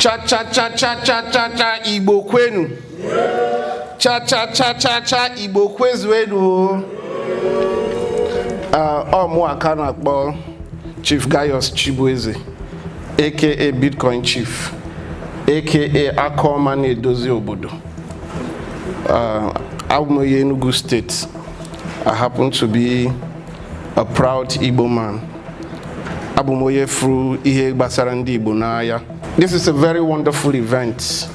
Cha Igbo kwenu. Cha Igbo kwezwenu. Omuaka nakpo Chief Gaius Chibueze, aka Bitcoin Chief, aka Akoma Edozi Obodo. I'm in Enugu State. I happen to be a proud Igbo man. Abumoye through ihe gbasara ndị Igbo n'aya. This is a very wonderful event.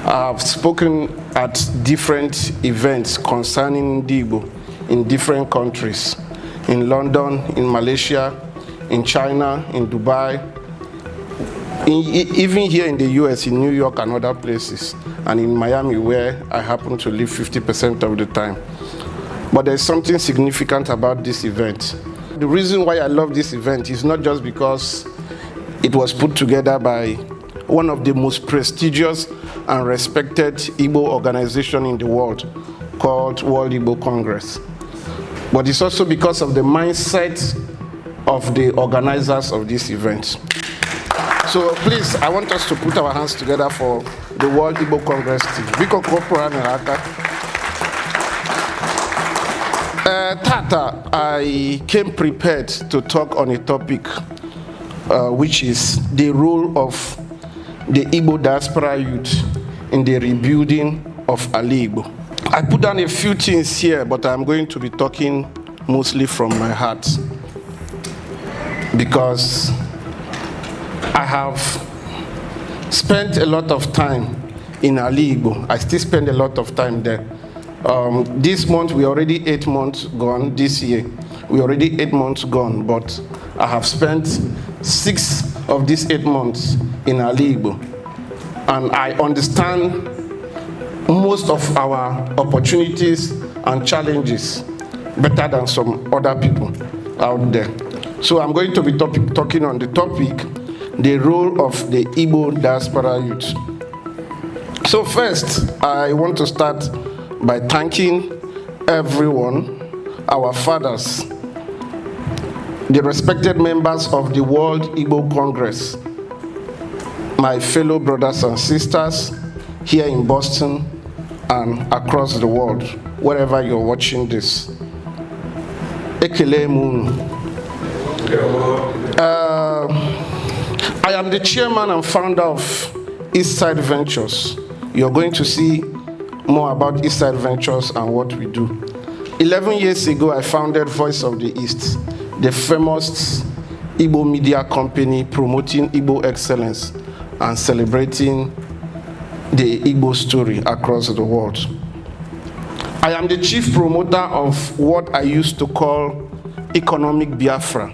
I've spoken at different events concerning ndị Igbo in different countries. In London, in Malaysia, in China, in Dubai, even here in the US, in New York and other places, and in Miami, where I happen to live 50% of the time. But there's something significant about this event. The reason why I love this event is not just because it was put together by one of the most prestigious and respected Igbo organization in the world, called World Igbo Congress. But it's also because of the mindset of the organizers of this event. So please, I want us to put our hands together for the World Igbo Congress team. Tata, I came prepared to talk on a topic which is the role of the Igbo diaspora youth in the rebuilding of Ali Igbo. I put down a few things here, but I'm going to be talking mostly from my heart because I have spent a lot of time in Ali Igbo. I still spend a lot of time there. This month, we're already 8 months gone. This year, we're already 8 months gone, but I have spent 6 of these 8 months in Ali Igbo. And I understand most of our opportunities and challenges better than some other people out there. So I'm going to be talking on the topic, the role of the Igbo diaspora youth. So first, I want to start by thanking everyone, our fathers, the respected members of the World Igbo Congress, my fellow brothers and sisters here in Boston and across the world, wherever you're watching this. Ekele Munu. I am the chairman and founder of Eastside Ventures. You're going to see more about Eastside Ventures and what we do. 11 years ago, I founded Voice of the East, the famous Igbo media company promoting Igbo excellence and celebrating the Igbo story across the world. I am the chief promoter of what I used to call economic Biafra.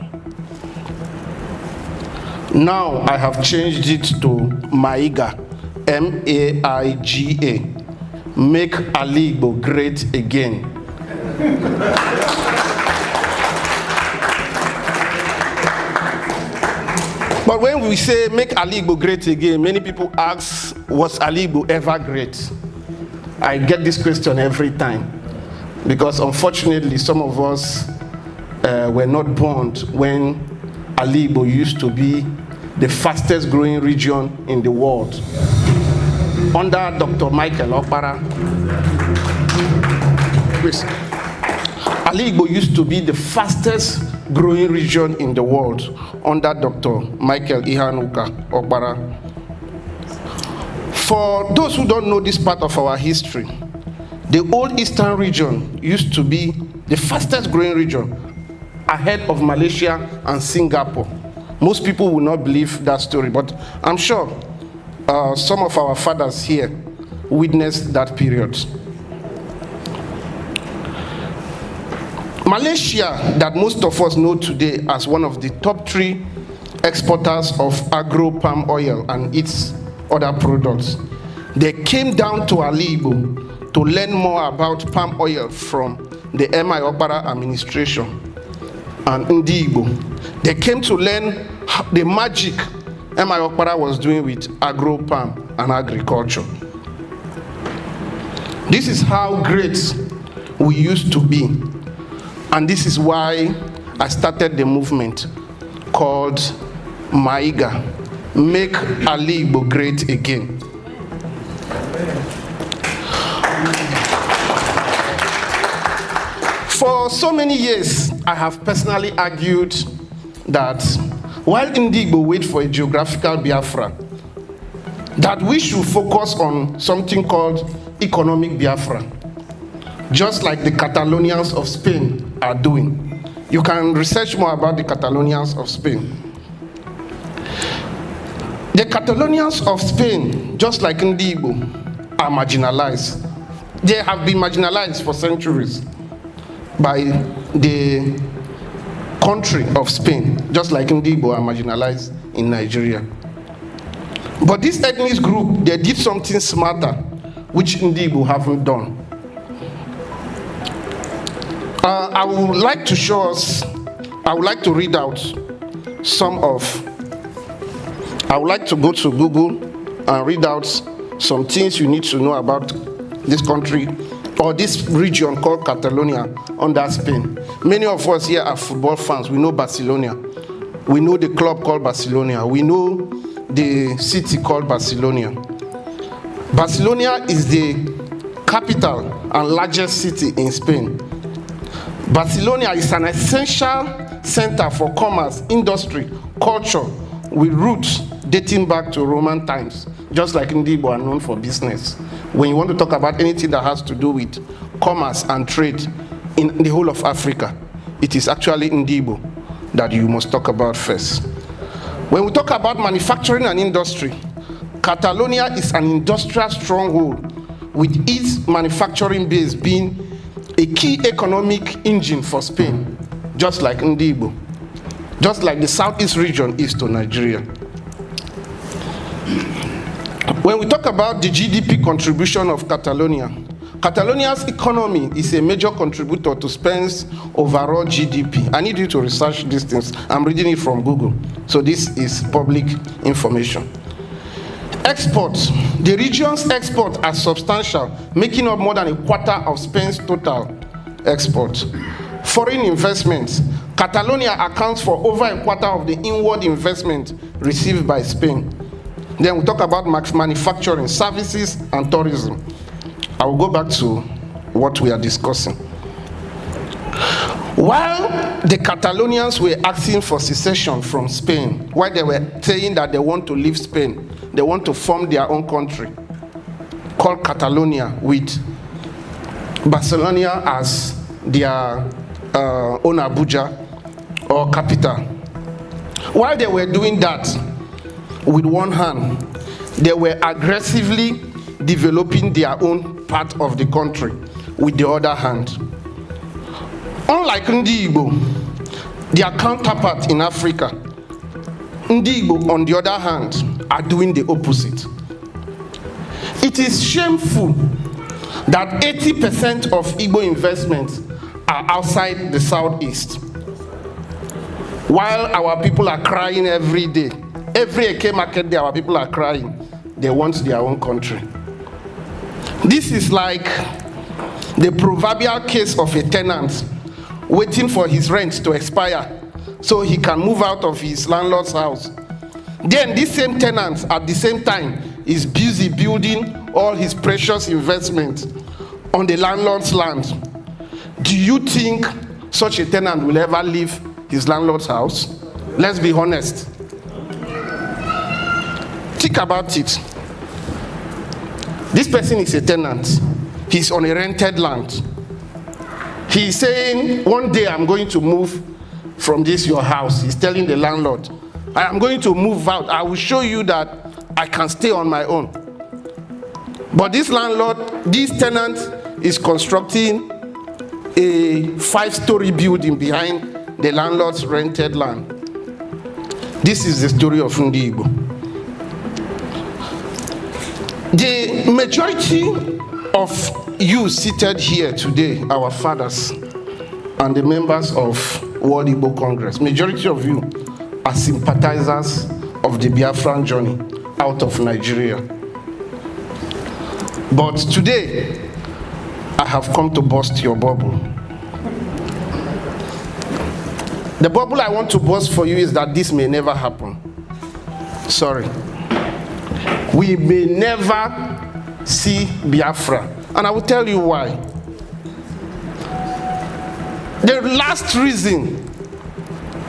Now I have changed it to MAIGA, M-A-I-G-A. Make Ali Igbo great again. But when we say make Ali Igbo great again, many people ask, was Ali Igbo ever great? I get this question every time. Because unfortunately, some of us were not born when Ali Igbo used to be the fastest growing region in the world. Under Dr. Michael Okpara, Ali Igbo used to be the fastest growing region in the world under Dr. Michael Ihanuka Okpara. For those who don't know this part of our history, the old Eastern region used to be the fastest growing region ahead of Malaysia and Singapore. Most people will not believe that story, but I'm sure some of our fathers here witnessed that period. Malaysia, that most of us know today as one of the top 3 exporters of agro palm oil and its other products, they came down to Ali Igbo to learn more about palm oil from the M.I. Okpara administration and Ndi Igbo. They came to learn the magic M.I. Okpara was doing with agro palm and agriculture. This is how great we used to be. And this is why I started the movement called MAIGA, make Ali Igbo great again. For so many years, I have personally argued that while Igbo wait for a geographical Biafra, that we should focus on something called economic Biafra, just like the Catalonians of Spain are doing. You can research more about the Catalonians of Spain. The Catalonians of Spain, just like Igbo, are marginalized. They have been marginalized for centuries by the country of Spain, just like Igbo are marginalized in Nigeria. But this ethnic group, they did something smarter, which Igbo haven't done. I would like to show us, I would like to read out I would like to go to Google and read out some things you need to know about this country or this region called Catalonia under Spain. Many of us here are football fans. We know Barcelona. We know the club called Barcelona. We know the city called Barcelona. Barcelona is the capital and largest city in Spain. Barcelona is an essential center for commerce, industry, culture, with roots dating back to Roman times, just like Igbo are known for business. When you want to talk about anything that has to do with commerce and trade in the whole of Africa, it is actually Igbo that you must talk about first. When we talk about manufacturing and industry, Catalonia is an industrial stronghold, with its manufacturing base being a key economic engine for Spain, just like Igbo, just like the southeast region is to Nigeria. When we talk about the GDP contribution of Catalonia, Catalonia's economy is a major contributor to Spain's overall GDP. I need you to research these things. I'm reading it from Google, so this is public information. Exports. The region's exports are substantial, making up more than a quarter of Spain's total exports. Foreign investments. Catalonia accounts for over a quarter of the inward investment received by Spain. Then we talk about manufacturing, services, and tourism. I will go back to what we are discussing. While the Catalonians were asking for secession from Spain, while they were saying that they want to leave Spain, they want to form their own country called Catalonia, with Barcelona as their own Abuja or capital. While they were doing that, with one hand, they were aggressively developing their own part of the country with the other hand. Unlike Igbo, their counterpart in Africa, Igbo, on the other hand, are doing the opposite. It is shameful that 80% of Igbo investments are outside the southeast, while our people are crying every day. Every Eke market day, our people are crying. They want their own country. This is like the proverbial case of a tenant waiting for his rent to expire so he can move out of his landlord's house. Then this same tenant at the same time is busy building all his precious investments on the landlord's land. Do you think such a tenant will ever leave his landlord's house? Let's be honest. Think about it. This person is a tenant. He's on a rented land. He's saying, one day I'm going to move from this your house. He's telling the landlord, I am going to move out. I will show you that I can stay on my own. But this landlord, this tenant is constructing a 5-story building behind the landlord's rented land. This is the story of Igbo. The majority of you seated here today, our fathers and the members of World Igbo Congress, majority of you are sympathizers of the Biafran journey out of Nigeria. But today, I have come to burst your bubble. The bubble I want to burst for you is that this may never happen. sorry, we may never see Biafra. And I will tell you why. The last reason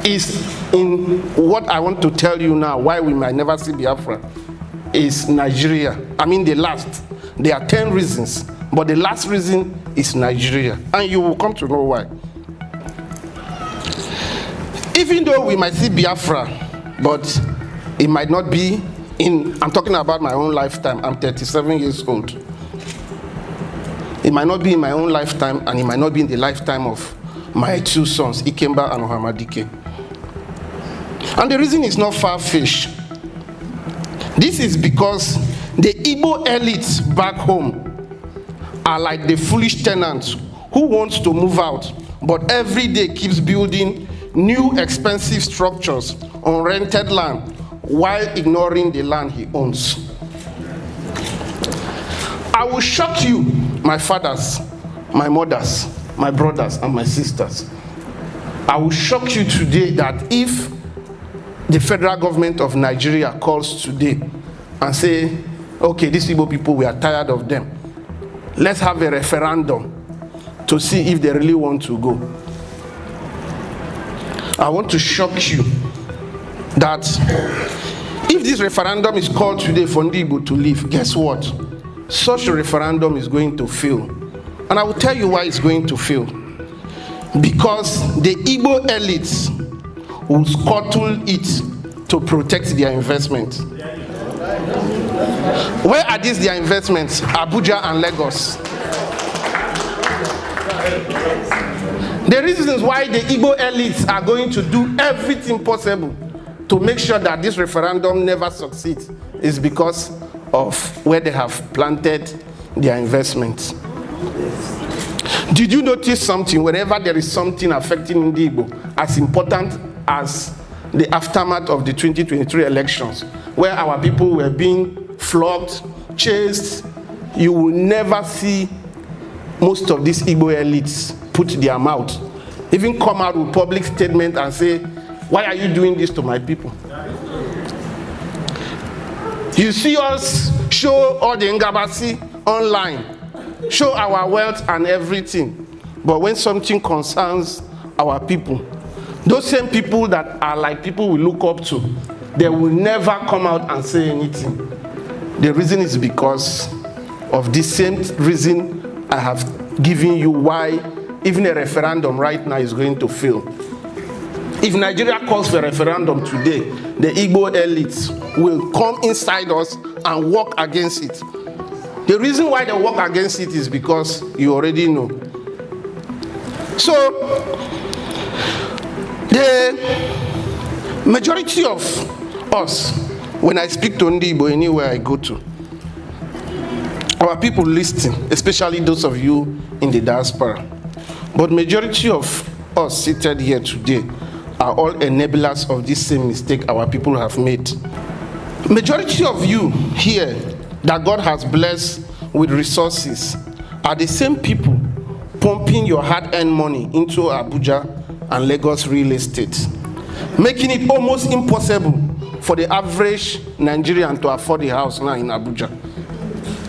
is in what I want to tell you now, why we might never see Biafra, is Nigeria. I mean the last. There are 10 reasons, but the last reason is Nigeria. And you will come to know why. Even though we might see Biafra, but it might not be in, I'm talking about my own lifetime, I'm 37 years old. It might not be in my own lifetime, and it might not be in the lifetime of my 2 sons, Ikemba and Ohamadike. And the reason is not far-fetched. This is because the Igbo elites back home are like the foolish tenants who wants to move out, but every day keeps building new expensive structures on rented land while ignoring the land he owns. I will shock you, my fathers, my mothers, my brothers, and my sisters. I will shock you today that if the federal government of Nigeria calls today and say, okay, these Igbo people, we are tired of them. Let's have a referendum to see if they really want to go. I want to shock you that if this referendum is called today for Igbo to leave, guess what? Such a referendum is going to fail. And I will tell you why it's going to fail. Because the Igbo elites will scuttle it to protect their investment. Where are these their investments? Abuja and Lagos. The reasons why the Igbo elites are going to do everything possible to make sure that this referendum never succeeds is because of where they have planted their investments. Did you notice something? Whenever there is something affecting the Igbo, as important as the aftermath of the 2023 elections, where our people were being flogged, chased, you will never see most of these Igbo elites put their mouth, even come out with public statement and say, why are you doing this to my people? You see us show all the Ngabasi online, show our wealth and everything, but when something concerns our people, those same people that are like people we look up to, they will never come out and say anything. The reason is because of this same reason I have given you why even a referendum right now is going to fail. If Nigeria calls for a referendum today, the Igbo elites will come inside us and work against it. The reason why they work against it is because you already know. So, the majority of us, when I speak to Igbo anywhere I go to, our people listen, especially those of you in the diaspora. But majority of us seated here today are all enablers of this same mistake our people have made. Majority of you here that God has blessed with resources are the same people pumping your hard-earned money into Abuja and Lagos real estate, making it almost impossible for the average Nigerian to afford a house now in Abuja.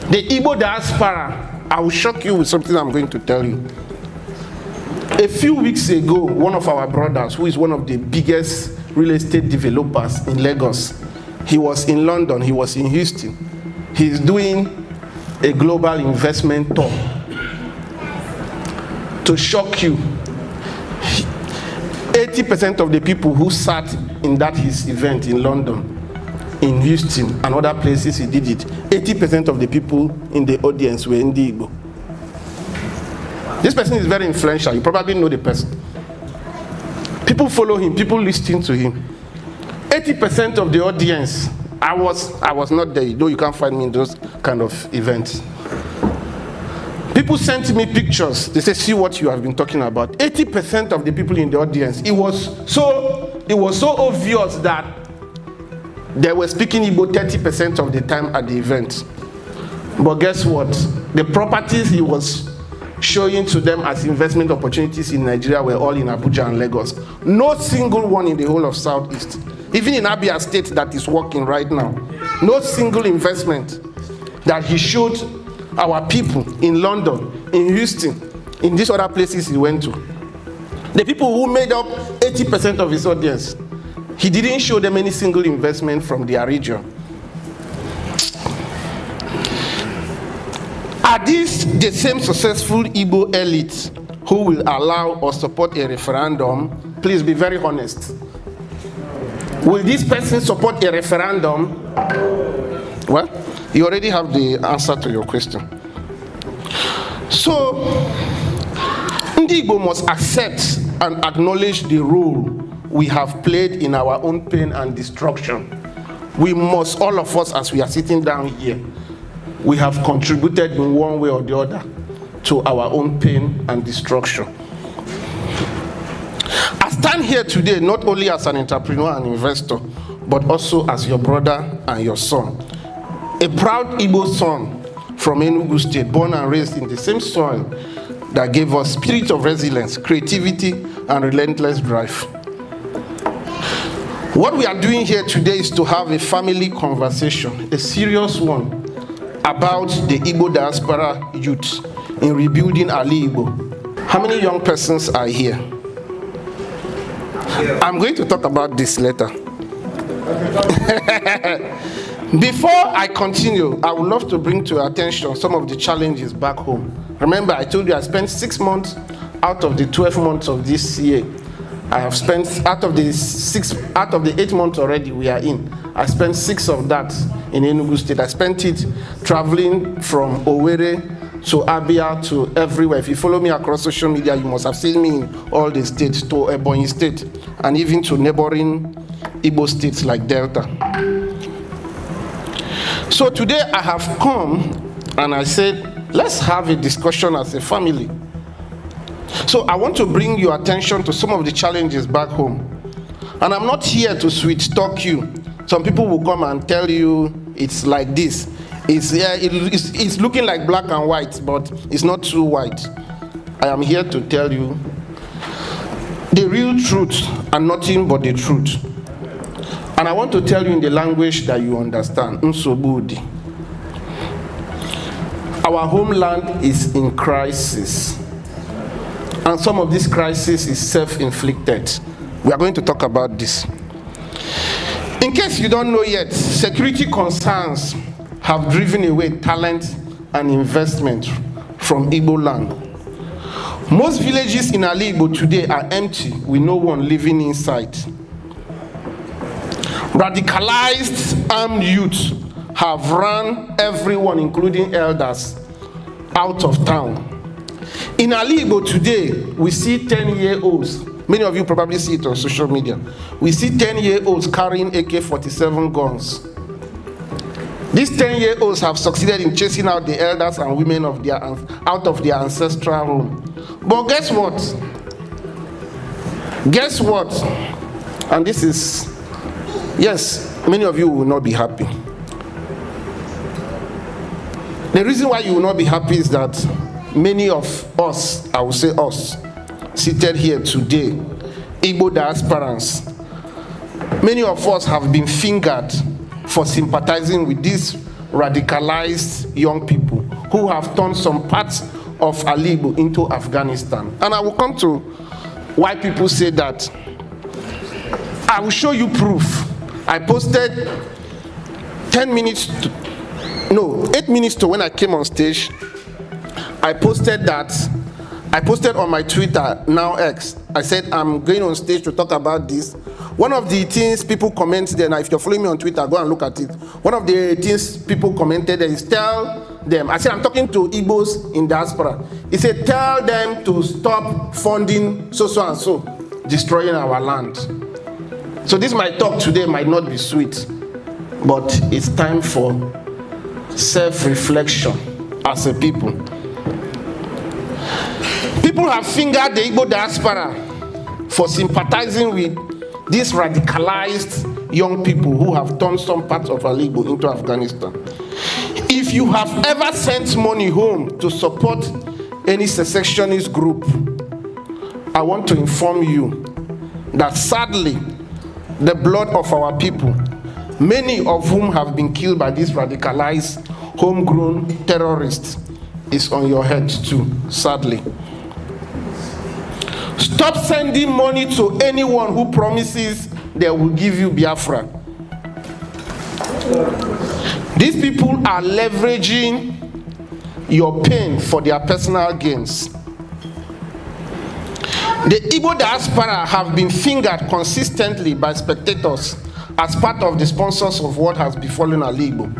The Igbo diaspora, I will shock you with something I'm going to tell you. A few weeks ago, one of our brothers, who is one of the biggest real estate developers in Lagos, he was in London, he was in Houston. He's doing a global investment tour. To shock you, 80% of the people who sat in that his event in London, in Houston, and other places he did it, 80% of the people in the audience were in the Igbo. This person is very influential. You probably know the person. People follow him. People listen to him. 80% of the audience, I was not there, though you can't find me in those kind of events. People sent me pictures. They say, see what you have been talking about. 80% of the people in the audience, it was so obvious that they were speaking Igbo 30% of the time at the event. But guess what? The properties he was showing to them as investment opportunities in Nigeria were all in Abuja and Lagos. No single one in the whole of Southeast. even in Abia State that is working right now. No single investment that he showed our people in London, in Houston, in these other places he went to. The people who made up 80% of his audience, he didn't show them any single investment from their region. Are these the same successful Igbo elites who will allow or support a referendum? Please be very honest. Will this person support a referendum? Well, you already have the answer to your question. So, Ndi Igbo must accept and acknowledge the role we have played in our own pain and destruction. We must, all of us, as we are sitting down here, we have contributed in one way or the other to our own pain and destruction. I stand here today not only as an entrepreneur and investor, but also as your brother and your son. A proud Igbo son from Enugu State, born and raised in the same soil that gave us spirit of resilience, creativity, and relentless drive. What we are doing here today is to have a family conversation, a serious one, about the Igbo diaspora youth in rebuilding Ali Igbo. How many young persons are here? I'm going to talk about this later. Before I continue, I would love to bring to your attention some of the challenges back home. Remember, I told you I spent 6 months out of the 12 months of this year. I have spent out of the 8 months already we are in. I spent 6 of that in Enugu State. I spent it traveling from Owerri to Abia to everywhere. If you follow me across social media, you must have seen me in all the states, to Ebonyi State, and even to neighboring Igbo states like Delta. So today I have come and I said, let's have a discussion as a family. So I want to bring your attention to some of the challenges back home. And I'm not here to sweet talk you. Some people will come and tell you it's like this. It's looking like black and white, but it's not too white. I am here to tell you the real truth and nothing but the truth. And I want to tell you in the language that you understand. Nsobudi. Our homeland is in crisis. And some of this crisis is self-inflicted. We are going to talk about this. In case you don't know yet, security concerns have driven away talent and investment from Igbo land. Most villages in Ali Igbo today are empty with no one living inside. Radicalized armed youth have run everyone, including elders, out of town. In Ali Igbo today, we see 10-year-olds. Many of you probably see it on social media. We see 10-year-olds carrying AK-47 guns. These 10-year-olds have succeeded in chasing out the elders and women out of their ancestral home. But guess what? Guess what? And this is, yes, many of you will not be happy. The reason why you will not be happy is that many of us, I will say us, seated here today, Igbo diasporans, many of us have been fingered for sympathizing with these radicalized young people who have turned some parts of Ali Igbo into Afghanistan. And I will come to why people say that. I will show you proof. I posted 8 minutes to when I came on stage. I posted on my Twitter, now X. I said, I'm going on stage to talk about this. One of the things people commented there, now if you're following me on Twitter, go and look at it. One of the things people commented is tell them, I said, I'm talking to Igbos in diaspora. He said, tell them to stop funding so and so, destroying our land. So this my talk today might not be sweet, but it's time for self-reflection as a people. People have fingered the Igbo diaspora for sympathizing with these radicalized young people who have turned some parts of Ali Igbo into Afghanistan. If you have ever sent money home to support any secessionist group, I want to inform you that sadly, the blood of our people, many of whom have been killed by these radicalized, homegrown terrorists, is on your head too, sadly. Stop sending money to anyone who promises they will give you Biafra. These people are leveraging your pain for their personal gains. The Igbo diaspora have been fingered consistently by spectators as part of the sponsors of what has befallen Ala Igbo.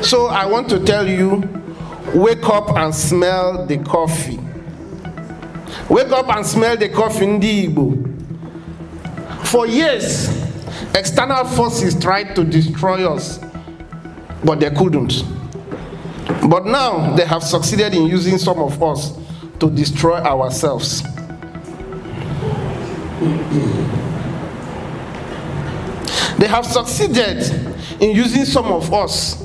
So I want to tell you, wake up and smell the coffee. Wake up and smell the coffee in the Igbo. For years, external forces tried to destroy us, but they couldn't. But now they have succeeded in using some of us to destroy ourselves. They have succeeded in using some of us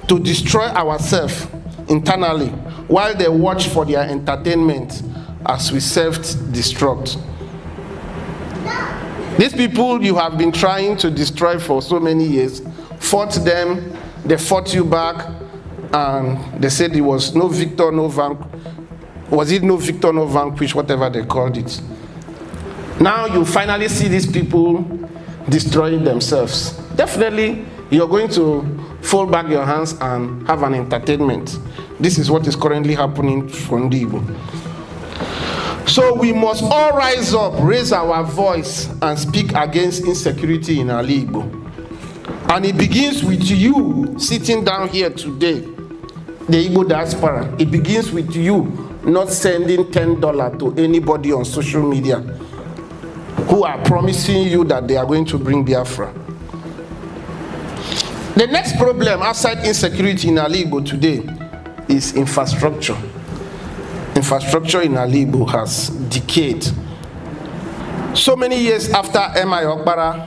to destroy ourselves internally while they watch for their entertainment as we self-destruct. These people you have been trying to destroy for so many years, fought them, they fought you back, and they said it was no victor, no vanquish. Was it no victor, no vanquish, whatever they called it. Now you finally see these people destroying themselves. Definitely, you're going to fold back your hands and have an entertainment. This is what is currently happening from the Igbo. So we must all rise up, raise our voice, and speak against insecurity in Ala Igbo. And it begins with you sitting down here today, the Igbo diaspora. It begins with you not sending $10 to anybody on social media who are promising you that they are going to bring Biafra. The next problem outside insecurity in Ala Igbo today is infrastructure. Infrastructure in Ala Igbo has decayed. So many years after M.I. Okpara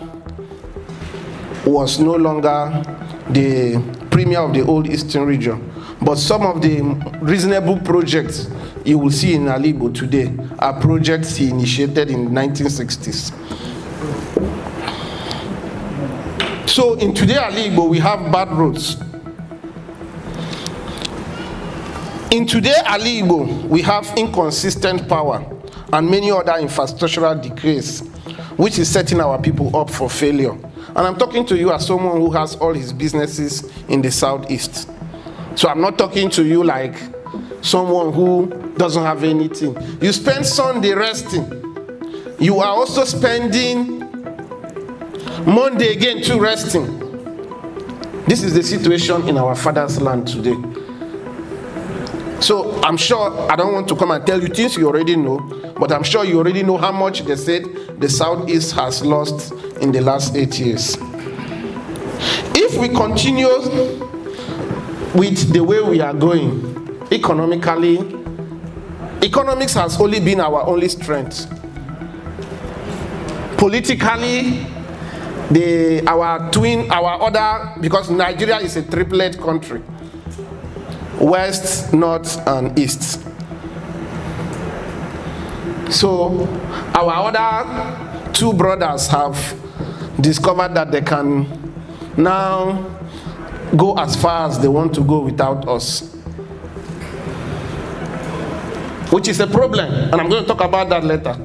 was no longer the premier of the old Eastern region, but some of the reasonable projects you will see in Ala Igbo today are projects he initiated in the 1960s. So in today Ala Igbo, we have bad roads. In today Ala Igbo, we have inconsistent power and many other infrastructural decays, which is setting our people up for failure. And I'm talking to you as someone who has all his businesses in the southeast. So I'm not talking to you like someone who doesn't have anything. You spend Sunday resting. You are also spending Monday again too resting. This is the situation in our father's land today. So I'm sure, I don't want to come and tell you things you already know, but I'm sure you already know how much they said the Southeast has lost in the last 8 years. If we continue with the way we are going, economically, economics has only been our only strength. Politically, because Nigeria is a triplet country, West, North, and East. So our other two brothers have discovered that they can now go as far as they want to go without us, which is a problem, and I'm going to talk about that later.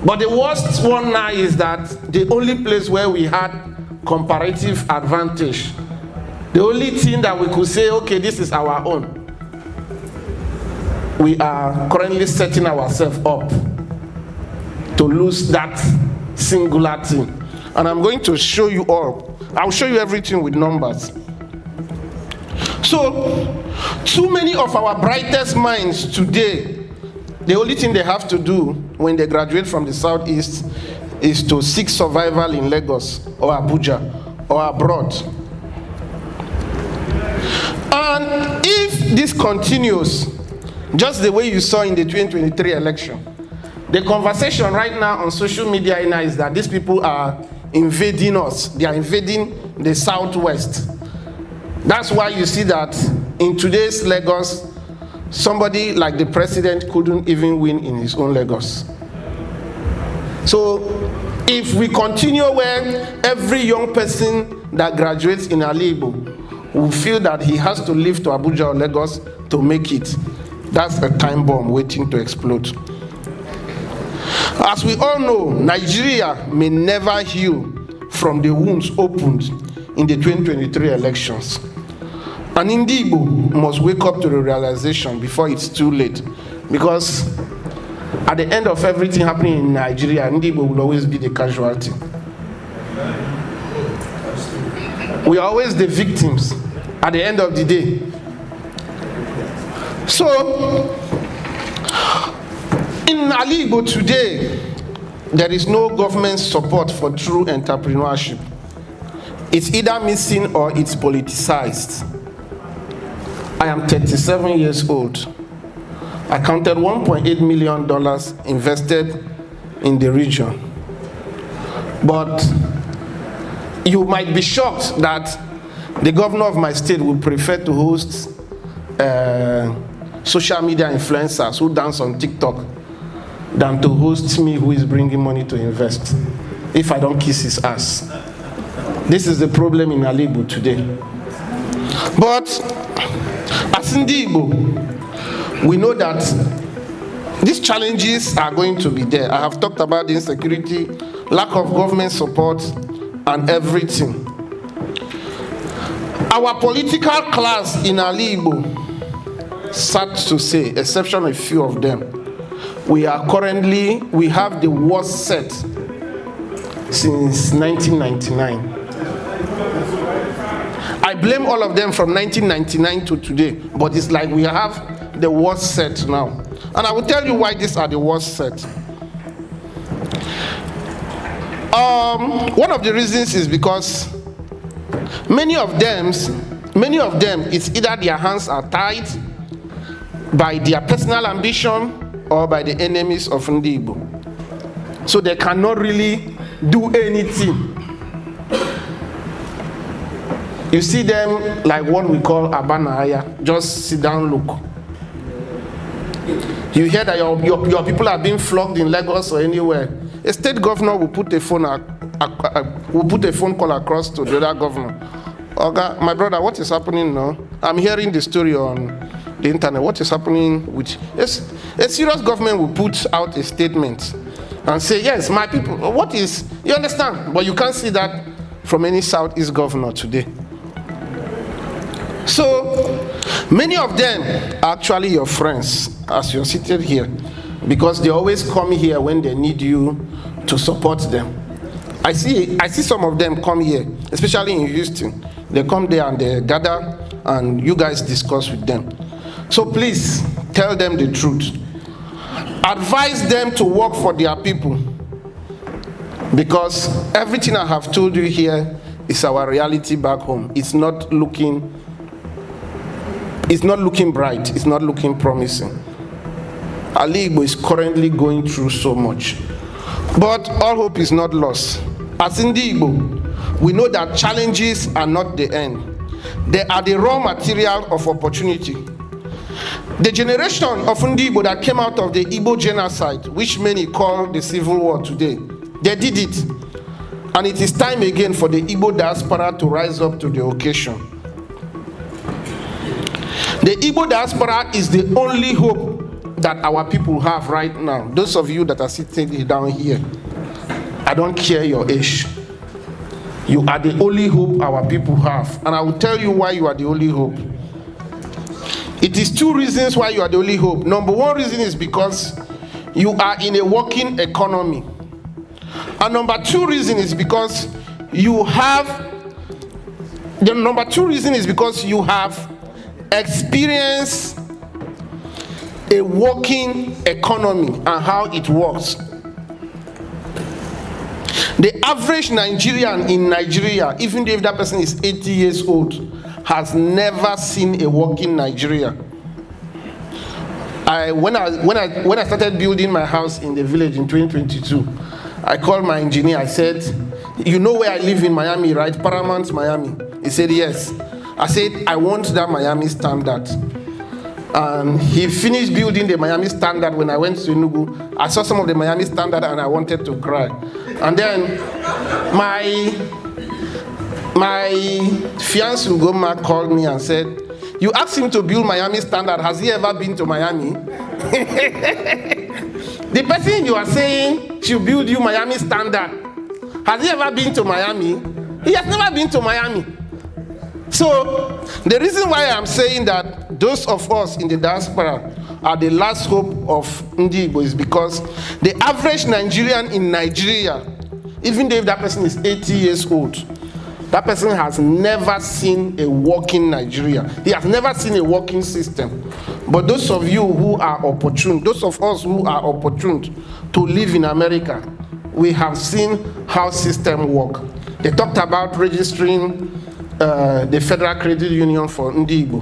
But the worst one now is that the only place where we had comparative advantage, the only thing that we could say, okay, this is our own, we are currently setting ourselves up to lose that singular thing. And I'm going to show you all. I'll show you everything with numbers. So, too many of our brightest minds today, the only thing they have to do when they graduate from the Southeast is to seek survival in Lagos or Abuja or abroad. And if this continues, just the way you saw in the 2023 election, the conversation right now on social media is that these people are invading us. They are invading the Southwest. That's why you see that in today's Lagos, somebody like the president couldn't even win in his own Lagos. So If we continue where every young person that graduates in Igbo will feel that he has to leave to Abuja or Lagos to make it, that's a time bomb waiting to explode. As we all know, Nigeria may never heal from the wounds opened in the 2023 elections. And Igbo must wake up to the realization before it's too late. Because at the end of everything happening in Nigeria, Igbo will always be the casualty. We are always the victims at the end of the day. So, in Igbo today, there is no government support for true entrepreneurship. It's either missing or it's politicized. I am 37 years old. I counted $1.8 million invested in the region. But you might be shocked that the governor of my state would prefer to host social media influencers who dance on TikTok than to host me who is bringing money to invest if I don't kiss his ass. This is the problem in Igbo today. But as in Igbo, we know that these challenges are going to be there. I have talked about the insecurity, lack of government support, and everything. Our political class in Igbo, sad to say, exception a few of them, we have the worst set since 1999. I blame all of them from 1999 to today, but it's like we have the worst set now. And I will tell you why these are the worst set. One of the reasons is because many of them, it's either their hands are tied by their personal ambition or by the enemies of Igbo. So they cannot really do anything. You see them like what we call Abanaya, just sit down, look. You hear that your people are being flogged in Lagos or anywhere. A state governor will put a phone call across to the other governor. Okay, my brother, what is happening now? I'm hearing the story on the internet. What is happening with a serious government will put out a statement and say, yes, my people, what is, you understand? But you can't see that from any Southeast governor today. So many of them are actually your friends as you're seated here, because they always come here when they need you to support them. I see some of them come here, especially in Houston. They come there and they gather and you guys discuss with them. So please tell them the truth. Advise them to work for their people, because everything I have told you here is our reality back home. It's not looking bright. It's not looking promising. Igbo is currently going through so much. But all hope is not lost. As in Igbo, we know that challenges are not the end. They are the raw material of opportunity. The generation of Igbo that came out of the Igbo genocide, which many call the civil war today, they did it. And it is time again for the Igbo diaspora to rise up to the occasion. The Igbo diaspora is the only hope that our people have right now. Those of you that are sitting down here, I don't care your age. You are the only hope our people have. And I will tell you why you are the only hope. It is two reasons why you are the only hope. Number one reason is because you are in a working economy. And number two reason is because you have experienced a working economy and how it works. The average Nigerian in Nigeria, even if that person is 80 years old, has never seen a working Nigeria. When I started building my house in the village in 2022, I called my engineer. I said, you know where I live in Miami, right? Paramount, Miami. He said, yes. I said, I want that Miami standard. And he finished building the Miami standard. When I went to Enugu, I saw some of the Miami standard and I wanted to cry. And then my fiancé Ugoma called me and said, you asked him to build Miami Standard. Has he ever been to Miami? The person you are saying should build you Miami Standard, has he ever been to Miami? He has never been to Miami. So the reason why I'm saying that those of us in the diaspora are the last hope of Ndi Igbo is because the average Nigerian in Nigeria, even if that person is 80 years old, that person has never seen a working Nigeria. He has never seen a working system. But those of you who are opportune, those of us who are opportune to live in America, we have seen how systems work. They talked about registering the Federal Credit Union for Ndi Igbo.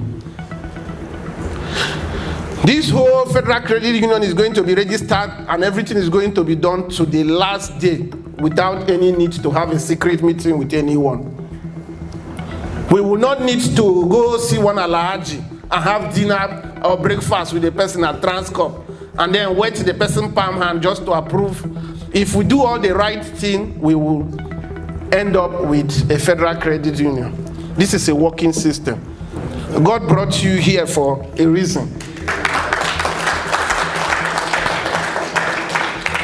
This whole Federal Credit Union is going to be registered and everything is going to be done to the last day without any need to have a secret meeting with anyone. We will not need to go see one Alhaji and have dinner or breakfast with the person at Transcorp and then wait till the person palm hand just to approve. If we do all the right thing, we will end up with a Federal Credit Union. This is a working system. God brought you here for a reason.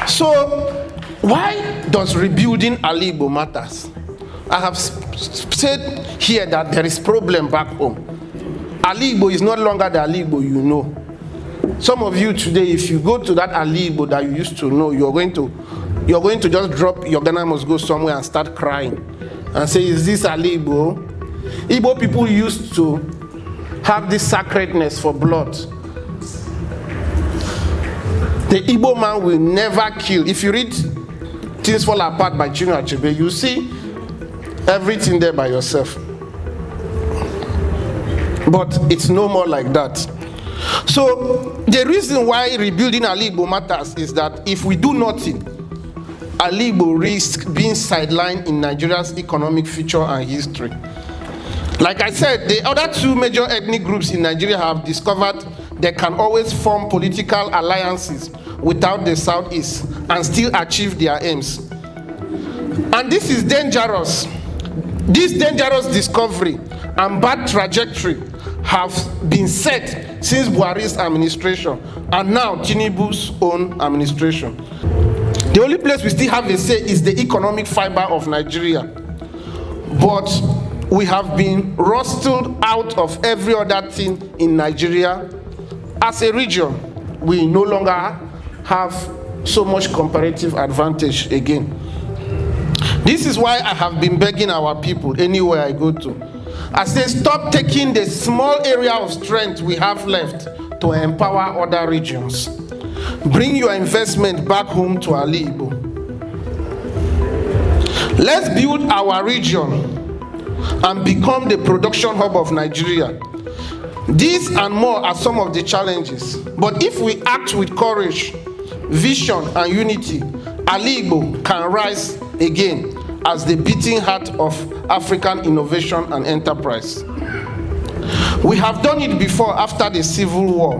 So, why does rebuilding Ali Igbo matters? I have said here that there is problem back home. Ali Igbo is no longer the Ali Igbo you know. Some of you today, if you go to that Ali Igbo that you used to know, you're going to just drop your Ghana must go somewhere and start crying and say, is this Ali Igbo? Igbo people used to have this sacredness for blood. The Igbo man will never kill. If you read Things Fall Apart by Chinua Achebe, you see everything there by yourself. But it's no more like that. So the reason why rebuilding Ali Igbo matters is that if we do nothing, Ali Igbo risks being sidelined in Nigeria's economic future and history. Like I said, the other two major ethnic groups in Nigeria have discovered they can always form political alliances without the Southeast and still achieve their aims. And this is dangerous. This dangerous discovery and bad trajectory have been set since Buhari's administration and now Tinubu's own administration. The only place we still have a say is the economic fiber of Nigeria. But we have been rustled out of every other thing in Nigeria. As a region, we no longer have so much comparative advantage again. This is why I have been begging our people anywhere I go to. I say stop taking the small area of strength we have left to empower other regions. Bring your investment back home to Ali Igbo. Let's build our region and become the production hub of Nigeria. These and more are some of the challenges. But if we act with courage, vision, and unity, Ali Igbo can rise again as the beating heart of African innovation and enterprise. We have done it before after the Civil War.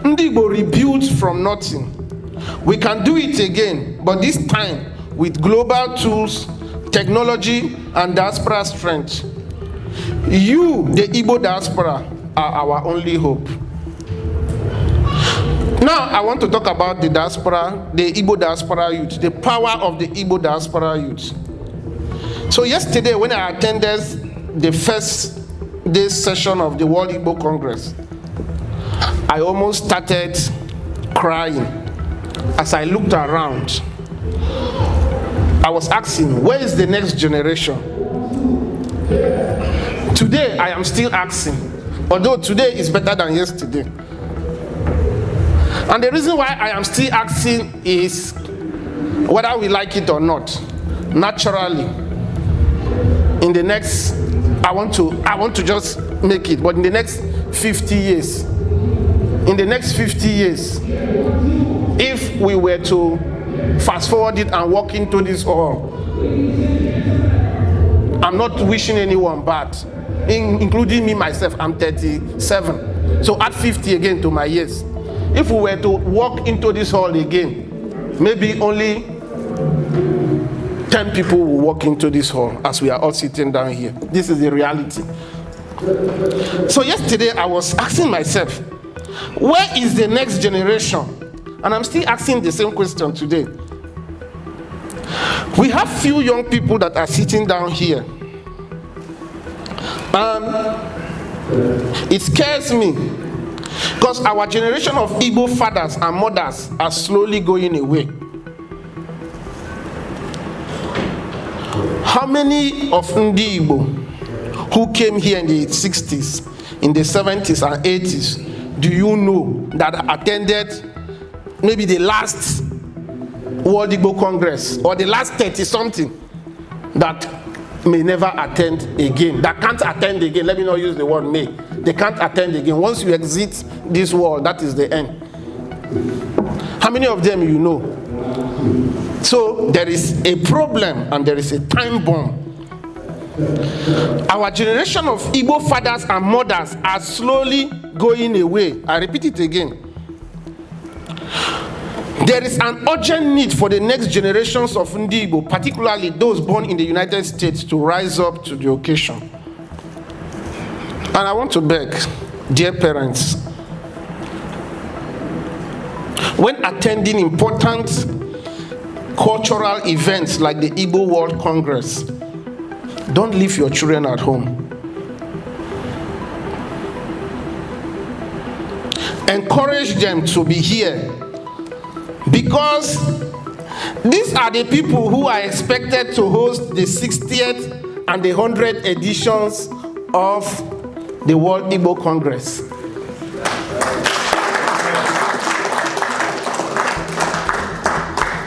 Ndi Igbo rebuilt from nothing. We can do it again, but this time with global tools, technology, and diaspora strength. You, the Igbo diaspora, are our only hope. Now, I want to talk about the diaspora, the Igbo diaspora youth, the power of the Igbo diaspora youth. So yesterday, when I attended the first day session of the World Igbo Congress, I almost started crying as I looked around. I was asking, where is the next generation? Today, I am still asking, although today is better than yesterday. And the reason why I am still asking is, whether we like it or not, naturally, in the next, I want to just make it, but in the next 50 years, if we were to fast forward it and walk into this hall, I'm not wishing anyone bad, including me myself. I'm 37, so add 50 again to my years. If we were to walk into this hall again, maybe only 10 people will walk into this hall as we are all sitting down here. This is the reality. So yesterday I was asking myself, where is the next generation? And I'm still asking the same question today. We have few young people that are sitting down here. It scares me because our generation of Igbo fathers and mothers are slowly going away. How many of Ndi Igbo who came here in the 60s, in the 70s and 80s, do you know that attended maybe the last World Igbo Congress or the last 30-something that may never attend again, that can't attend again? Let me not use the word may. They can't attend again. Once you exit this world, that is the end. How many of them you know? So there is a problem and there is a time bomb. Our generation of Igbo fathers and mothers are slowly going away. I repeat it again. There is an urgent need for the next generations of Ndi Igbo, particularly those born in the United States, to rise up to the occasion. And I want to beg, dear parents, when attending important cultural events like the Igbo World Congress, don't leave your children at home. Encourage them to be here, because these are the people who are expected to host the 60th and the 100th editions of the World Igbo Congress.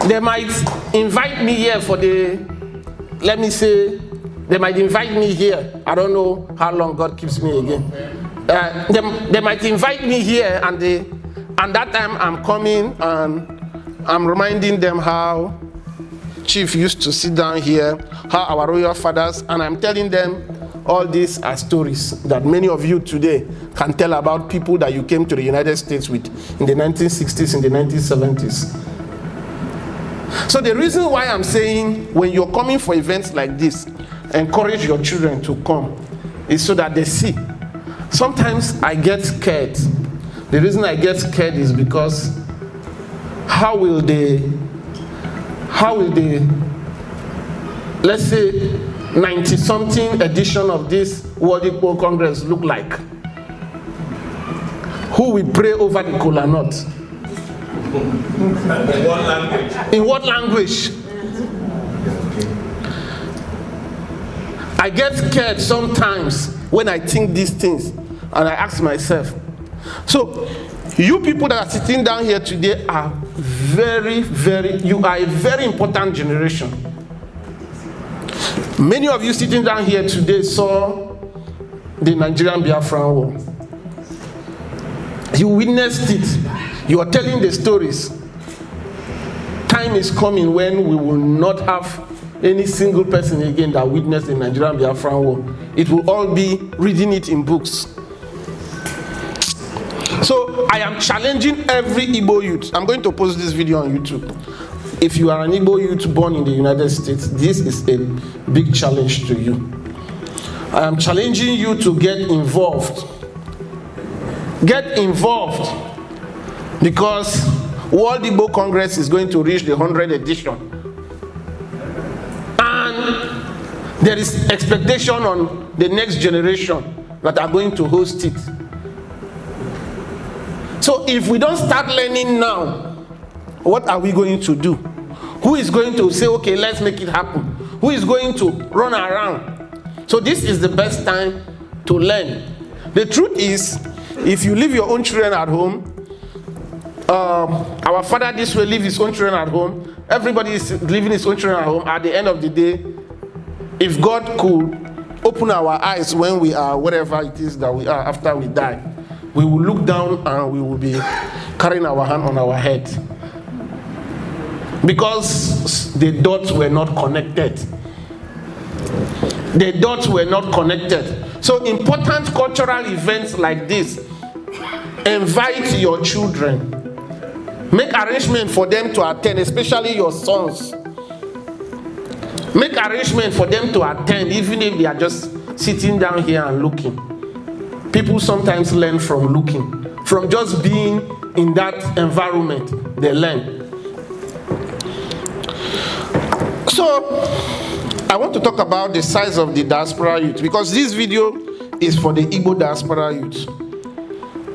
They might invite me here for the, let me say, they might invite me here. I don't know how long God keeps me again. They might invite me here, and that time I'm coming and I'm reminding them how Chief used to sit down here, how our royal fathers, and I'm telling them all these are stories that many of you today can tell about people that you came to the United States with in the 1960s, in the 1970s. So the reason why I'm saying when you're coming for events like this, encourage your children to come is so that they see. Sometimes I get scared. The reason I get scared is because how will the, let's say, 90-something edition of this World Igbo Congress look like? Who will pray over the kola nut? In what language? In what language? I get scared sometimes when I think these things, and I ask myself. So, you people that are sitting down here today are you are a very important generation. Many of you sitting down here today saw the Nigerian Biafran War. You witnessed it. You are telling the stories. Time is coming when we will not have any single person again that witnessed the Nigerian Biafran War. It will all be reading it in books. So I am challenging every Igbo youth. I'm going to post this video on YouTube. If you are an Igbo youth born in the United States, this is a big challenge to you. I am challenging you to get involved. Get involved, because World Igbo Congress is going to reach the 100th edition. And there is expectation on the next generation that are going to host it. So if we don't start learning now, what are we going to do? Who is going to say, okay, let's make it happen? Who is going to run around? So this is the best time to learn. The truth is, if you leave your own children at home, our father this way leave his own children at home, everybody is leaving his own children at home. At the end of the day, if God could open our eyes when we are whatever it is that we are after we die, we will look down and we will be carrying our hand on our head. Because the dots were not connected. The dots were not connected. So important cultural events like this, invite your children. Make arrangement for them to attend, especially your sons. Make arrangement for them to attend, even if they are just sitting down here and looking. People sometimes learn from looking. From just being in that environment, they learn. So, I want to talk about the size of the diaspora youth, because this video is for the Igbo diaspora youth.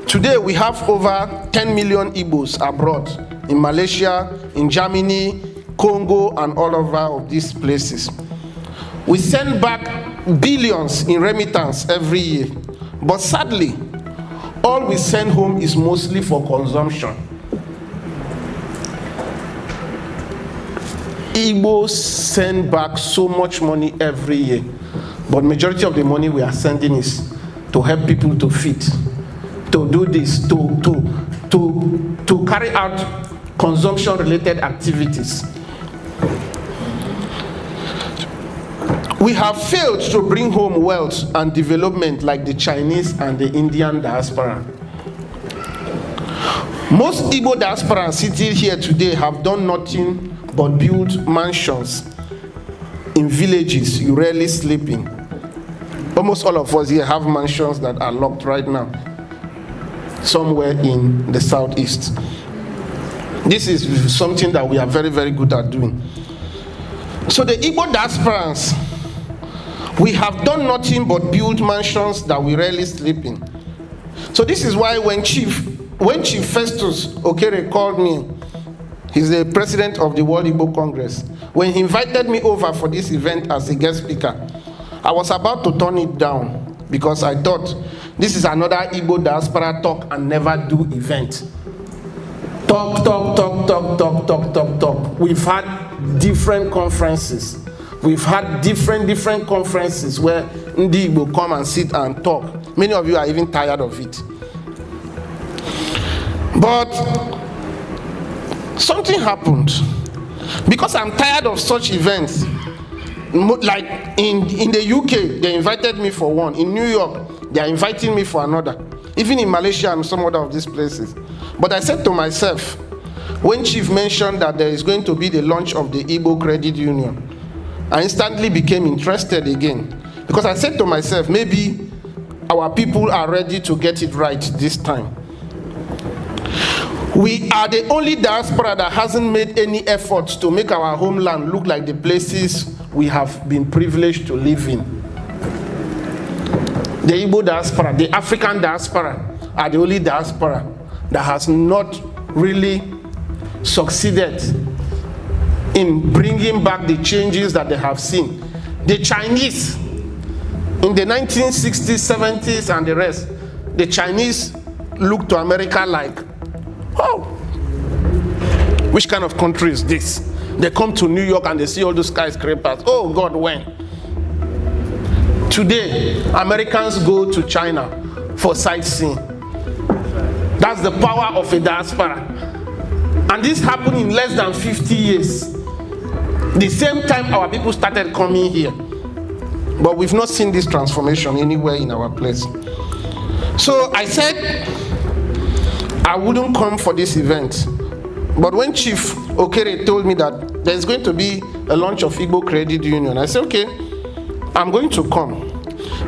Today, we have over 10 million Igbos abroad, in Malaysia, in Germany, Congo, and all over of these places. We send back billions in remittance every year, but sadly, all we send home is mostly for consumption. Igbos send back so much money every year, but majority of the money we are sending is to help people to feed, to do this, to carry out consumption-related activities. We have failed to bring home wealth and development like the Chinese and the Indian diaspora. Most Igbo diaspora sitting here today have done nothing but build mansions in villages you rarely sleep in. Almost all of us here have mansions that are locked right now, somewhere in the southeast. This is something that we are very, very good at doing. So the Igbo diasporans, we have done nothing but build mansions that we rarely sleep in. So this is why when Chief Festus Okere called me, he's the president of the World Igbo Congress, when he invited me over for this event as a guest speaker, I was about to turn it down because I thought this is another Igbo diaspora talk and never do event. Talk. We've had different conferences. We've had different conferences where Ndi will come and sit and talk. Many of you are even tired of it. But something happened. Because I'm tired of such events. Like in the UK, they invited me for one. In New York, they are inviting me for another. Even in Malaysia and some other of these places. But I said to myself, when Chief mentioned that there is going to be the launch of the Igbo Credit Union, I instantly became interested again. Because I said to myself, maybe our people are ready to get it right this time. We are the only diaspora that hasn't made any efforts to make our homeland look like the places we have been privileged to live in. The Igbo diaspora, the African diaspora, are the only diaspora that has not really succeeded in bringing back the changes that they have seen. The Chinese, in the 1960s, 70s, and the rest, the Chinese looked to America like, oh, which kind of country is this? They come to New York and they see all those skyscrapers. Oh God, when? Today, Americans go to China for sightseeing. That's the power of a diaspora. And this happened in less than 50 years. The same time our people started coming here. But we've not seen this transformation anywhere in our place. So I said I wouldn't come for this event. But when Chief Okere told me that there's going to be a launch of Igbo Credit Union, I said, okay, I'm going to come.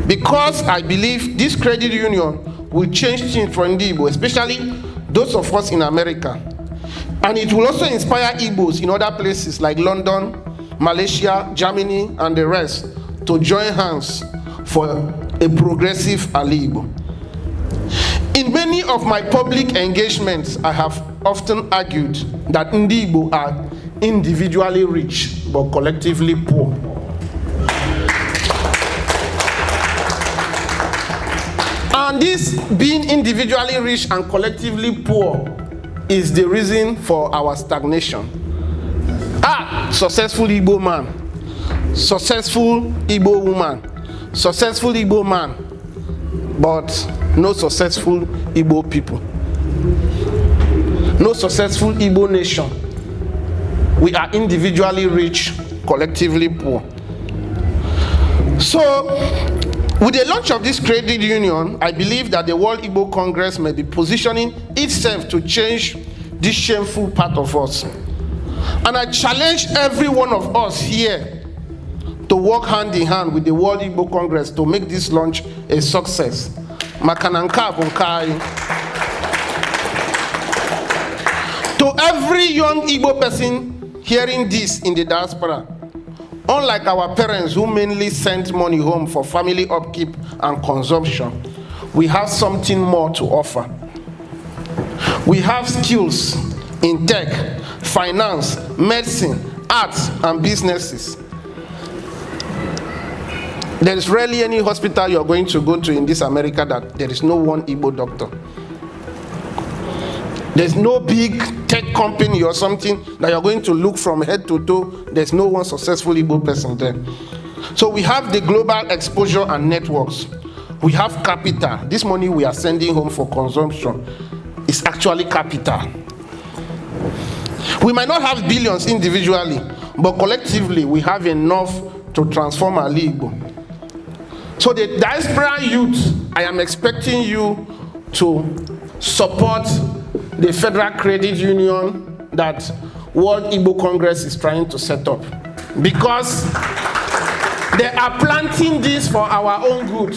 Because I believe this credit union will change things for the Igbo, especially those of us in America. And it will also inspire Igbos in other places like London, Malaysia, Germany, and the rest to join hands for a progressive Ali Igbo. In many of my public engagements, I have often argued that Ndi Igbo are individually rich but collectively poor. And this being individually rich and collectively poor is the reason for our stagnation. Successful Igbo man, successful Igbo woman, successful Igbo man, but no successful Igbo people. No successful Igbo nation. We are individually rich, collectively poor. So, with the launch of this credit union, I believe that the World Igbo Congress may be positioning itself to change this shameful part of us. And I challenge every one of us here to work hand in hand with the World Igbo Congress to make this launch a success. Makananka bunkai. To every young Igbo person hearing this in the diaspora, unlike our parents who mainly sent money home for family upkeep and consumption, we have something more to offer. We have skills in tech, finance, medicine, arts, and businesses. There is rarely any hospital you're going to go to in this America that there is no one Igbo doctor. There's no big tech company or something that you're going to look from head to toe. There's no one successful Igbo person there. So we have the global exposure and networks. We have capital. This money we are sending home for consumption is actually capital. We might not have billions individually, but collectively we have enough to transform our Igbo. So the diaspora youth, I am expecting you to support the Federal Credit Union that World Igbo Congress is trying to set up. Because they are planting this for our own good.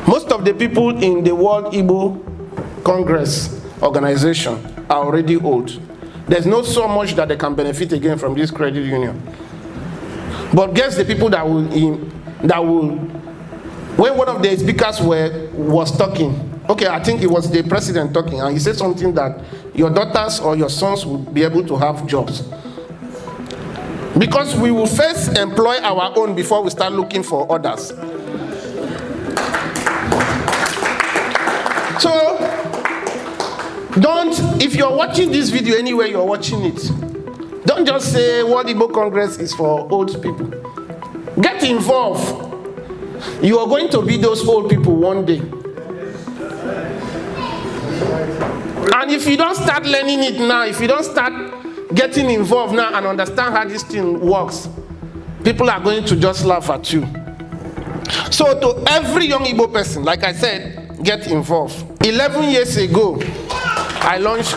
Most of the people in the World Igbo Congress organization are already old. There's not so much that they can benefit again from this credit union. But guess the people that will, when one of the speakers was talking, okay, I think it was the president talking, and he said something that your daughters or your sons will be able to have jobs. Because we will first employ our own before we start looking for others. So, if you're watching this video anywhere you're watching it, don't just say World Igbo Congress is for old people. Get involved. You are going to be those old people one day. And if you don't start learning it now, if you don't start getting involved now and understand how this thing works, people are going to just laugh at you. So to every young Igbo person, like I said, get involved. 11 years ago, I launched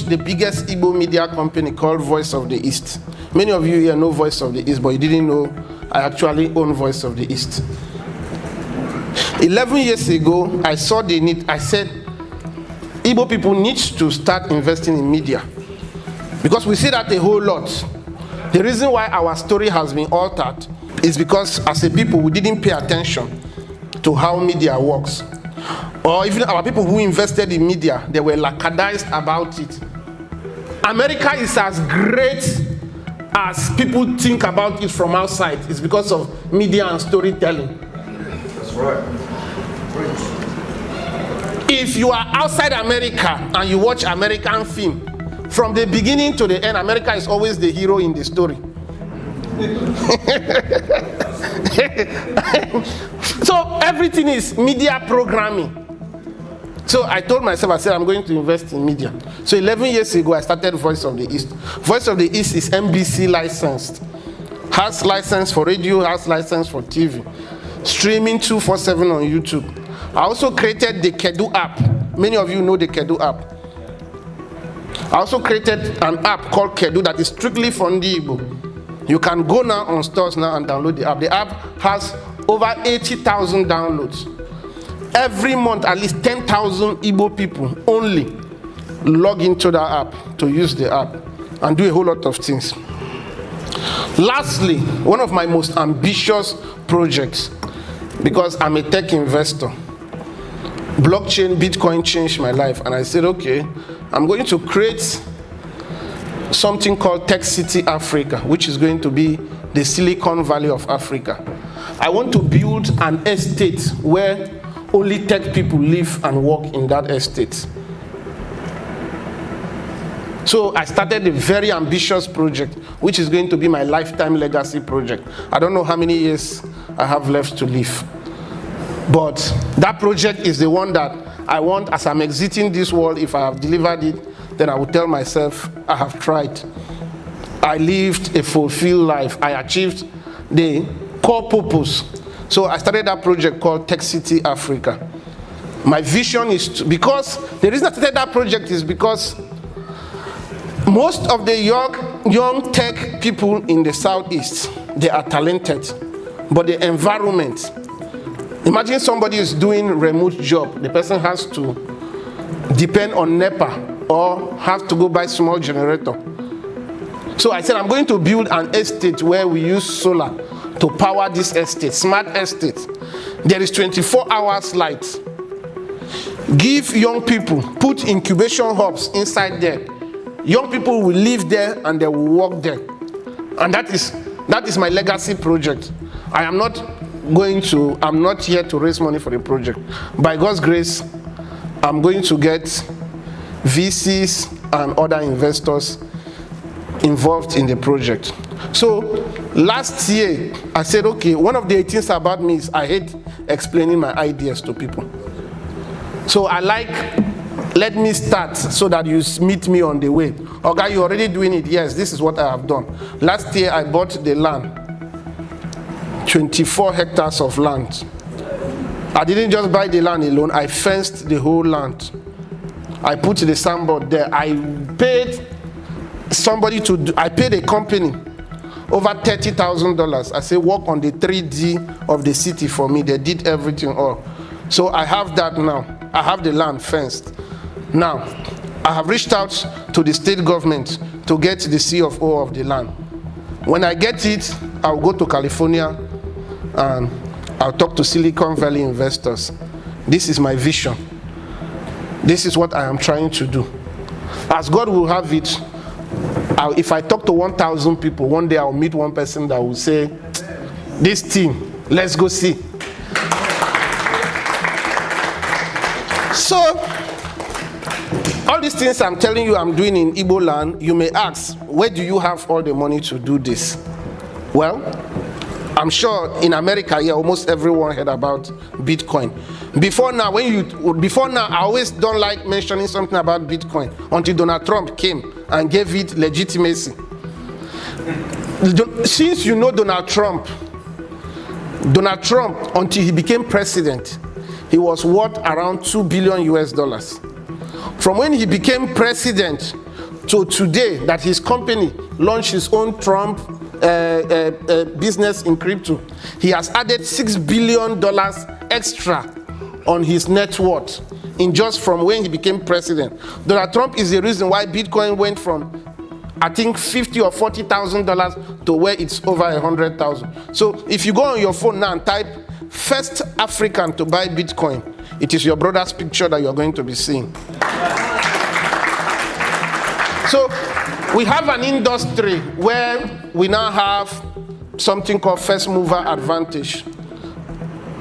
the biggest Igbo media company called Voice of the East. Many of you here know Voice of the East, but you didn't know I actually own Voice of the East. 11 years ago, I saw the need. I said, Igbo people need to start investing in media. Because we see that a whole lot. The reason why our story has been altered is because as a people, we didn't pay attention to how media works. Or even our people who invested in media, they were lackadaized about it. America is as great as people think about it from outside. It's because of media and storytelling. That's right. If you are outside America and you watch American film, from the beginning to the end, America is always the hero in the story. So everything is media programming. So I told myself, I said, I'm going to invest in media. So 11 years ago, I started Voice of the East. Voice of the East is NBC licensed. Has license for radio, has license for TV. Streaming 247 on YouTube. I also created the Kedu app. Many of you know the Kedu app. I also created an app called Kedu that is strictly for Igbo. You can go now on stores now and download the app. The app has over 80,000 downloads. Every month, at least 10,000 Igbo people only log into that app to use the app and do a whole lot of things. Lastly, one of my most ambitious projects, because I'm a tech investor, blockchain, Bitcoin changed my life, and I said, okay, I'm going to create something called Tech City Africa, which is going to be the Silicon Valley of Africa. I want to build an estate where only tech people live and work in that estate. So I started a very ambitious project, which is going to be my lifetime legacy project. I don't know how many years I have left to live. But that project is the one that I want, as I'm exiting this world, if I have delivered it, then I will tell myself, I have tried. I lived a fulfilled life. I achieved the core purpose. So I started that project called Tech City Africa. My vision is to, because the reason I started that project is because Most of the young tech people in the Southeast, they are talented, but the environment, imagine somebody is doing remote job, the person has to depend on NEPA or have to go buy small generator. So I said, I'm going to build an estate where we use solar to power this estate, smart estate. There is 24 hours light. Give young people, put incubation hubs inside there. Young people will live there and they will work there. And that is my legacy project. I'm not here to raise money for the project. By God's grace, I'm going to get VCs and other investors involved in the project. So last year, I said, okay, one of the things about me is I hate explaining my ideas to people. So let me start so that you meet me on the way. Okay, you're already doing it. Yes, this is what I have done. Last year, I bought the land, 24 hectares of land. I didn't just buy the land alone, I fenced the whole land. I put the sandboard there. I paid a company over $30,000. I say, work on the 3D of the city for me. They did everything all. So I have that now. I have the land fenced. Now, I have reached out to the state government to get the CFO of the land. When I get it, I'll go to California and I'll talk to Silicon Valley investors. This is my vision. This is what I am trying to do. As God will have it, if I talk to 1,000 people, one day I'll meet one person that will say, this team, let's go see. So, all these things I'm telling you I'm doing in Igbo land, you may ask, where do you have all the money to do this? Well, I'm sure in America, yeah, almost everyone heard about Bitcoin. Before now, I always don't like mentioning something about Bitcoin until Donald Trump came and gave it legitimacy. Since you know Donald Trump, until he became president, he was worth around $2 billion. From when he became president to today, that his company launched his own Trump business in crypto, he has added $6 billion extra on his net worth from when he became president. Donald Trump is the reason why Bitcoin went from, I think, $50,000 or $40,000 to where it's over $100,000. So if you go on your phone now and type first African to buy Bitcoin, it is your brother's picture that you're going to be seeing. So we have an industry where we now have something called first mover advantage.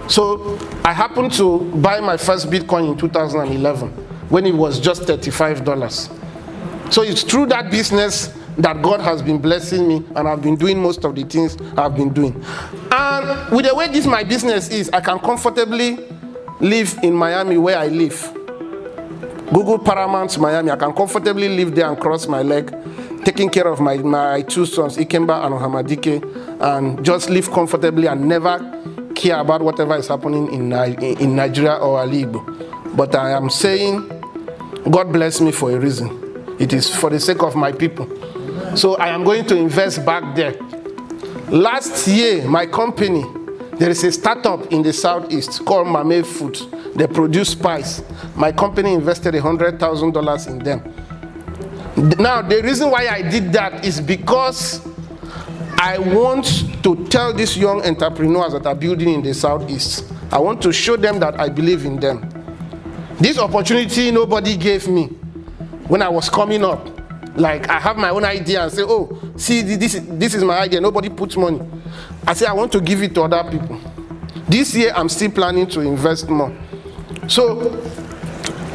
So I happened to buy my first Bitcoin in 2011 when it was just $35. So it's through that business that God has been blessing me, and I've been doing most of the things I've been doing. And with the way my business is, I can comfortably live in Miami where I live. Google Paramount Miami, I can comfortably live there and cross my leg, taking care of my two sons, Ikemba and Ohamadike, and just live comfortably and never care about whatever is happening in Nigeria or Igbo. But I am saying, God bless me for a reason. It is for the sake of my people. So I am going to invest back there. Last year, my company, there is a startup in the Southeast called Mame Food. They produce spice. My company invested $100,000 in them. Now, the reason why I did that is because I want to tell these young entrepreneurs that are building in the Southeast, I want to show them that I believe in them. This opportunity nobody gave me when I was coming up. Like, I have my own idea and say, oh, see, this is my idea. Nobody puts money. I say, I want to give it to other people. This year, I'm still planning to invest more. So,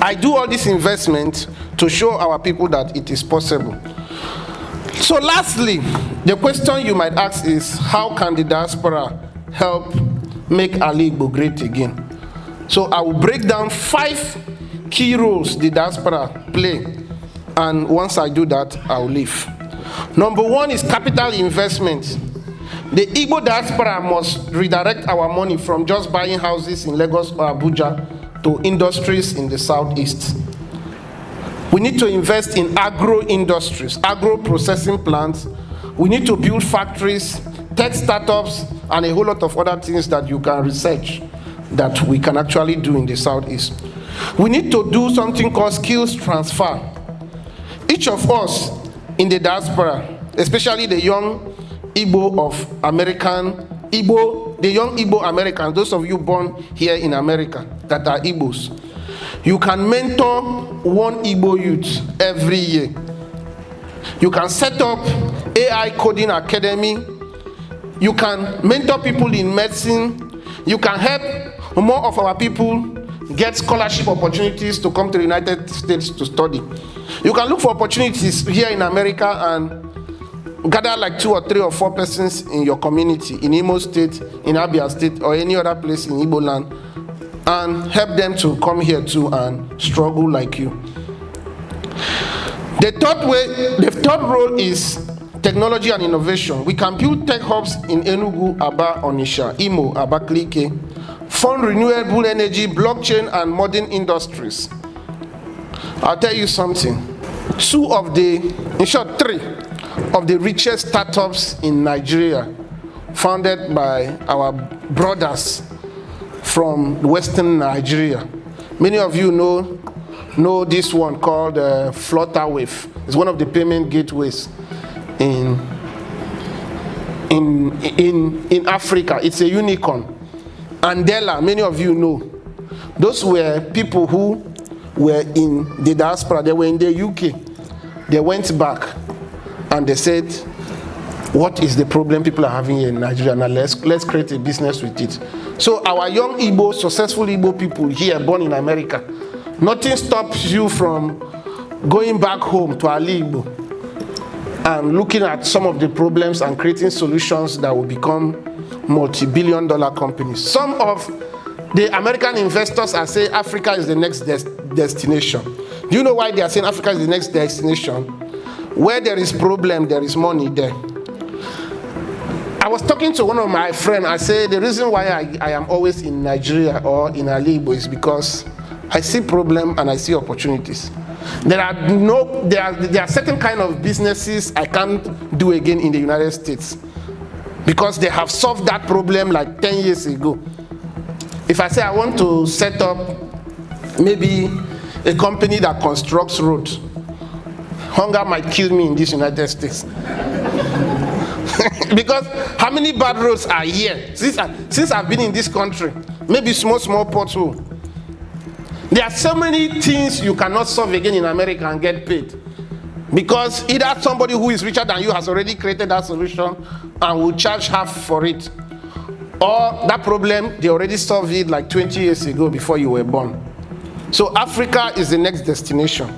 I do all this investment to show our people that it is possible. So lastly, the question you might ask is, how can the diaspora help make Igbo great again? So I will break down 5 key roles the diaspora play. And once I do that, I'll leave. Number 1 is capital investment. The Igbo diaspora must redirect our money from just buying houses in Lagos or Abuja to industries in the Southeast. We need to invest in agro industries, agro processing plants. We need to build factories, tech startups, and a whole lot of other things that you can research that we can actually do in the Southeast. We need to do something called skills transfer. Each of us in the diaspora, especially the young Igbo of American, the young Igbo Americans, those of you born here in America that are Igbos, you can mentor one Igbo youth every year. You can set up AI coding academy. You can mentor people in medicine. You can help more of our people get scholarship opportunities to come to the United States to study. You can look for opportunities here in America and gather like 2 or 3 or 4 persons in your community, in Imo State, in Abia State, or any other place in Igbo land, and help them to come here too and struggle like you. The third role is technology and innovation. We can build tech hubs in Enugu, Aba, Onitsha, Imo, Abakaliki, fund renewable energy, blockchain, and modern industries. I'll tell you something. 3 of the richest startups in Nigeria, founded by our brothers from Western Nigeria. Many of you know this one called Flutterwave. It's one of the payment gateways in Africa. It's a unicorn. Andela, many of you know. Those were people who were in the diaspora. They were in the UK. They went back and they said, what is the problem people are having here in Nigeria? Now let's create a business with it. So our young Igbo, successful Igbo people here born in America, nothing stops you from going back home to Ali Igbo and looking at some of the problems and creating solutions that will become multi-billion-dollar companies. Some of the American investors are saying Africa is the next destination. Do you know why they are saying Africa is the next destination? Where there is problem, there is money there. I was talking to one of my friends. I said the reason why I am always in Nigeria or in Ali Igbo is because I see problem and I see opportunities. There are certain kind of businesses I can't do again in the United States because they have solved that problem like 10 years ago. If I say I want to set up maybe a company that constructs roads, hunger might kill me in this United States. Because how many bad roads are here since I've been in this country? Maybe small pothole. There are so many things you cannot solve again in America and get paid. Because either somebody who is richer than you has already created that solution and will charge half for it. Or that problem, they already solved it like 20 years ago before you were born. So Africa is the next destination.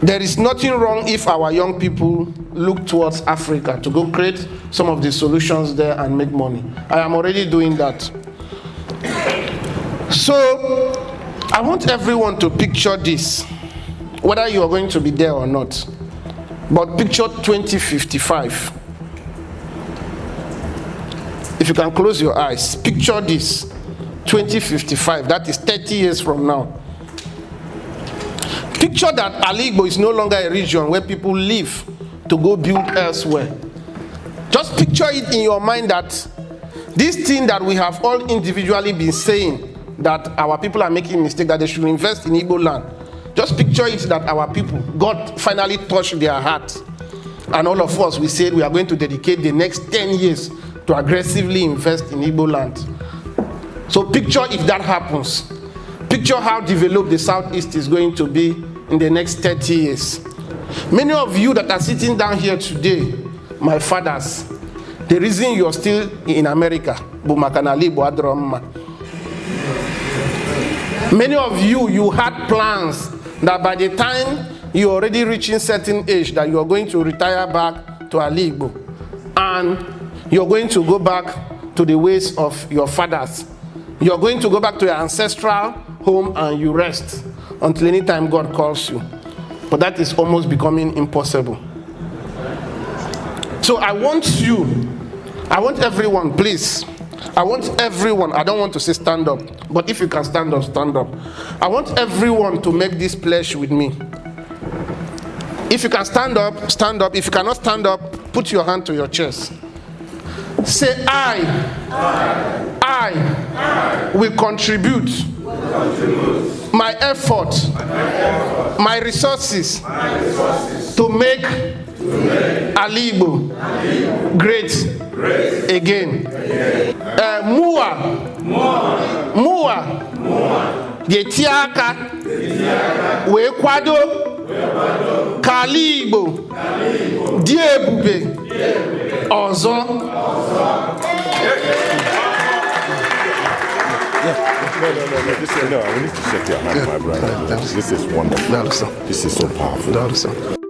There is nothing wrong if our young people look towards Africa to go create some of the solutions there and make money. I am already doing that. So I want everyone to picture this, whether you are going to be there or not. But picture 2055. If you can close your eyes, picture this, 2055, that is 30 years from now. Picture that Ali Igbo is no longer a region where people live to go build elsewhere. Just picture it in your mind that this thing that we have all individually been saying, that our people are making mistakes, that they should invest in Igbo land. Just picture it that our people, God finally touched their heart. And all of us, we said we are going to dedicate the next 10 years to aggressively invest in Igbo land. So picture if that happens. Picture how developed the Southeast is going to be in the next 30 years. Many of you that are sitting down here today, my fathers, the reason you're still in America, many of you had plans that by the time you're already reaching certain age that you're going to retire back to Ali Igbo and you're going to go back to the ways of your fathers. You're going to go back to your ancestral home and you rest until any time God calls you. But that is almost becoming impossible. So I want everyone, please. I want everyone, I don't want to say stand up, but if you can stand up, stand up. I want everyone to make this pledge with me. If you can stand up, stand up. If you cannot stand up, put your hand to your chest. Say, I will contribute my effort, my resources to make Igbo great again. Mua ga-eti aka wee kwado ka ala Igbo dị ebube ọzọ. No, we need to check your hand, my brother. This is wonderful. This is so powerful.